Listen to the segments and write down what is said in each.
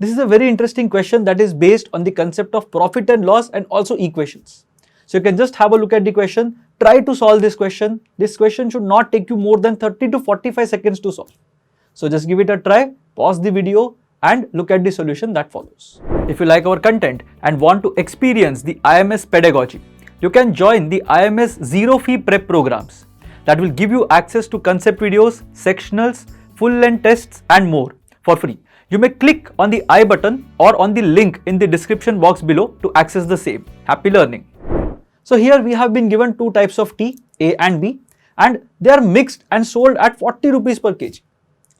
This is a very interesting question that is based on the concept of profit and loss and also equations. So you can just have a look at the question, try to solve this question. This question should not take you more than 30 to 45 seconds to solve. So just give it a try, pause the video and look at the solution that follows. If you like our content and want to experience the IMS pedagogy, you can join the IMS Zero Fee Prep programs that will give you access to concept videos, sectionals, full-length tests and more for free. You may click on the I button or on the link in the description box below to access the same. Happy learning! So here we have been given two types of tea, A and B, and they are mixed and sold at 40 rupees per kg.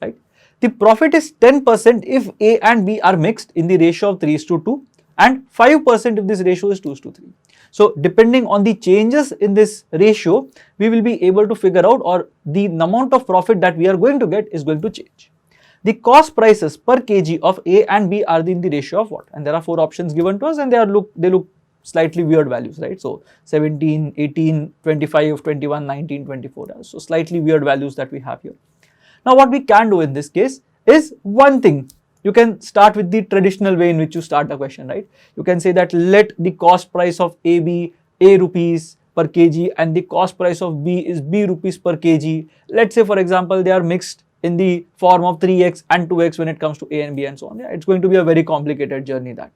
Right? The profit is 10% if A and B are mixed in the ratio of 3:2 and 5% if this ratio is 2:3. So depending on the changes in this ratio, we will be able to figure out, or the amount of profit that we are going to get is going to change. The cost prices per kg of A and B are in the ratio of what? And there are four options given to us and they look slightly weird values, right? So 17, 18, 25, 21, 19, 24. So slightly weird values that we have here. Now what we can do in this case is one thing. You can start with the traditional way in which you start a question, right? You can say that let the cost price of A be A rupees per kg and the cost price of B is B rupees per kg. Let's say for example they are mixed in the form of 3x and 2x when it comes to A and B and so on. Yeah, it's going to be a very complicated journey that.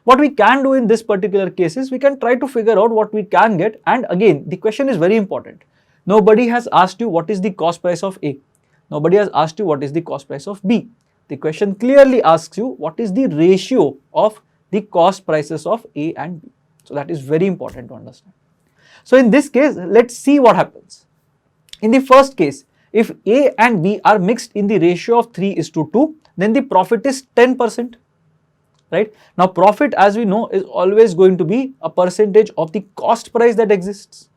What we can do in this particular case is we can try to figure out what we can get, and again the question is very important. Nobody has asked you what is the cost price of A. Nobody has asked you what is the cost price of B. The question clearly asks you what is the ratio of the cost prices of A and B. So that is very important to understand. So in this case, let's see what happens. In the first case, if A and B are mixed in the ratio of 3:2, then the profit is 10%. Right? Now profit, as we know, is always going to be a percentage of the cost price that exists.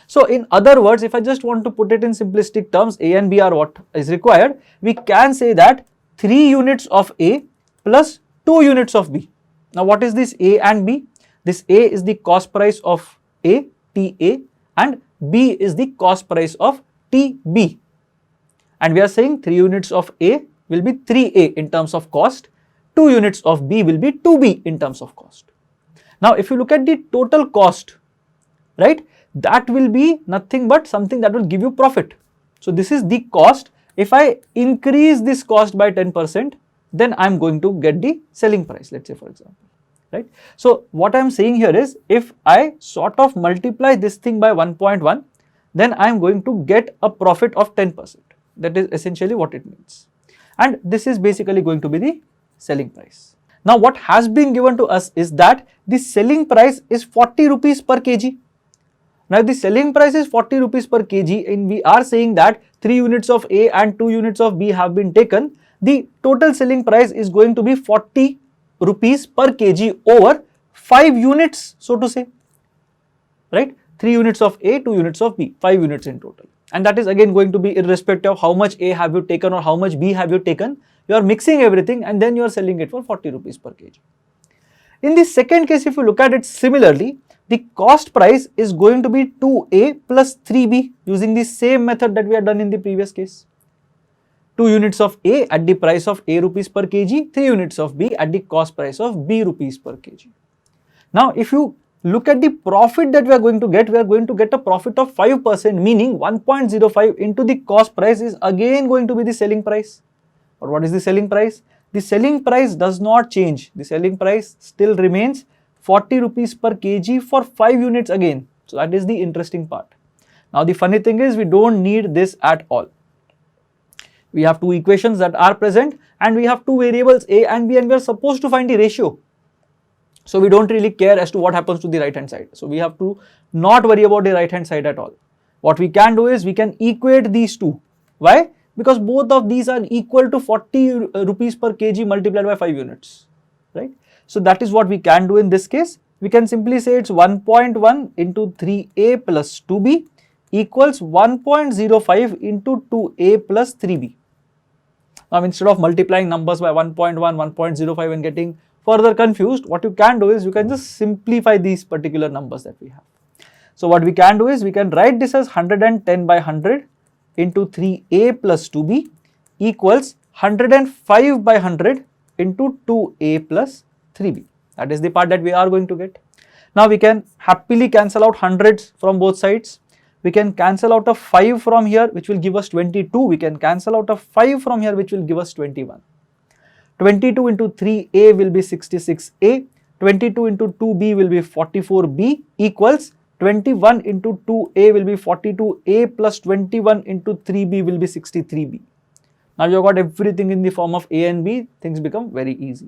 So in other words, if I just want to put it in simplistic terms, A and B are what is required, we can say that 3 units of A plus 2 units of B. Now what is this A and B? This A is the cost price of A, TA, and B is the cost price of TB. And we are saying 3 units of A will be 3A in terms of cost, 2 units of B will be 2B in terms of cost. Now if you look at the total cost, right, that will be nothing but something that will give you profit. So this is the cost. If I increase this cost by 10%, then I am going to get the selling price, let's say for example. Right? So what I am saying here is, if I sort of multiply this thing by 1.1, then I am going to get a profit of 10%. That is essentially what it means. And this is basically going to be the selling price. Now what has been given to us is that the selling price is 40 rupees per kg. Now if the selling price is 40 rupees per kg and we are saying that 3 units of A and 2 units of B have been taken, the total selling price is going to be 40 rupees per kg over 5 units, so to say, right? 3 units of A, 2 units of B, 5 units in total. And that is again going to be irrespective of how much A have you taken or how much B have you taken. You are mixing everything and then you are selling it for 40 rupees per kg. In the second case, if you look at it similarly, the cost price is going to be 2A plus 3B using the same method that we had done in the previous case. 2 units of A at the price of A rupees per kg, 3 units of B at the cost price of B rupees per kg. Now if you look at the profit that we are going to get a profit of 5%, meaning 1.05 into the cost price is again going to be the selling price. Or what is the selling price? The selling price does not change. The selling price still remains 40 rupees per kg for 5 units again. So that is the interesting part. Now the funny thing is we don't need this at all. We have two equations that are present and we have two variables A and B and we are supposed to find the ratio. So we don't really care as to what happens to the right hand side. So we have to not worry about the right hand side at all. What we can do is we can equate these two. Why? Because both of these are equal to 40 rupees per kg multiplied by 5 units, right? So that is what we can do in this case. We can simply say it's 1.1 into 3A plus 2B equals 1.05 into 2A plus 3B. Now instead of multiplying numbers by 1.1, 1.05 and getting further confused, what you can do is you can just simplify these particular numbers that we have. So what we can do is we can write this as 110 by 100 into 3A plus 2B equals 105 by 100 into 2a plus 3b. That is the part that we are going to get. Now we can happily cancel out hundreds from both sides. We can cancel out a 5 from here, which will give us 22. We can cancel out a 5 from here, which will give us 21. 22 into 3a will be 66a. 22 into 2b will be 44b equals 21 into 2a will be 42a plus 21 into 3b will be 63b. Now you have got everything in the form of a and b, things become very easy.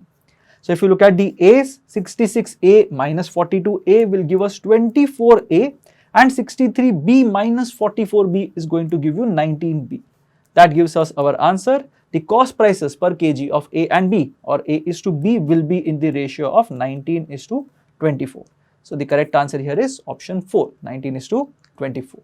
So if you look at the a's, 66a minus 42a will give us 24a and 63b minus 44b is going to give you 19b. That gives us our answer. The cost prices per kg of A and B, or A is to B, will be in the ratio of 19 is to 24. So the correct answer here is option 4, 19 is to 24.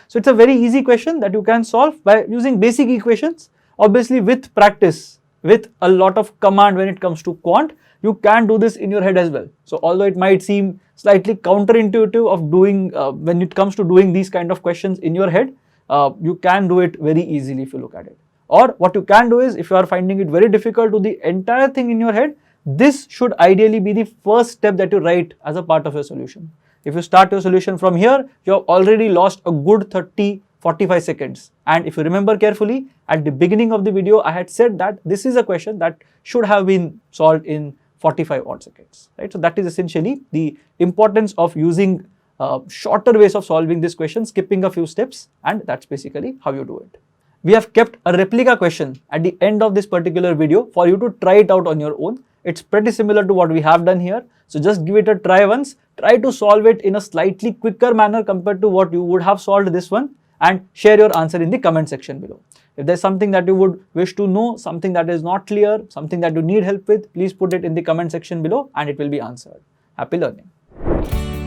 So it's a very easy question that you can solve by using basic equations. Obviously with practice, with a lot of command when it comes to quant, you can do this in your head as well. So although it might seem slightly counterintuitive of doing when it comes to doing these kind of questions in your head, you can do it very easily if you look at it. Or what you can do is, if you are finding it very difficult to do the entire thing in your head, this should ideally be the first step that you write as a part of your solution. If you start your solution from here, you have already lost a good 30-45 seconds. And if you remember carefully, at the beginning of the video, I had said that this is a question that should have been solved in 45 odd seconds. Right? So that is essentially the importance of using shorter ways of solving this question, skipping a few steps, and that's basically how you do it. We have kept a replica question at the end of this particular video for you to try it out on your own. It's pretty similar to what we have done here. So just give it a try once, try to solve it in a slightly quicker manner compared to what you would have solved this one, and share your answer in the comment section below. If there's something that you would wish to know, something that is not clear, something that you need help with, please put it in the comment section below and it will be answered. Happy learning.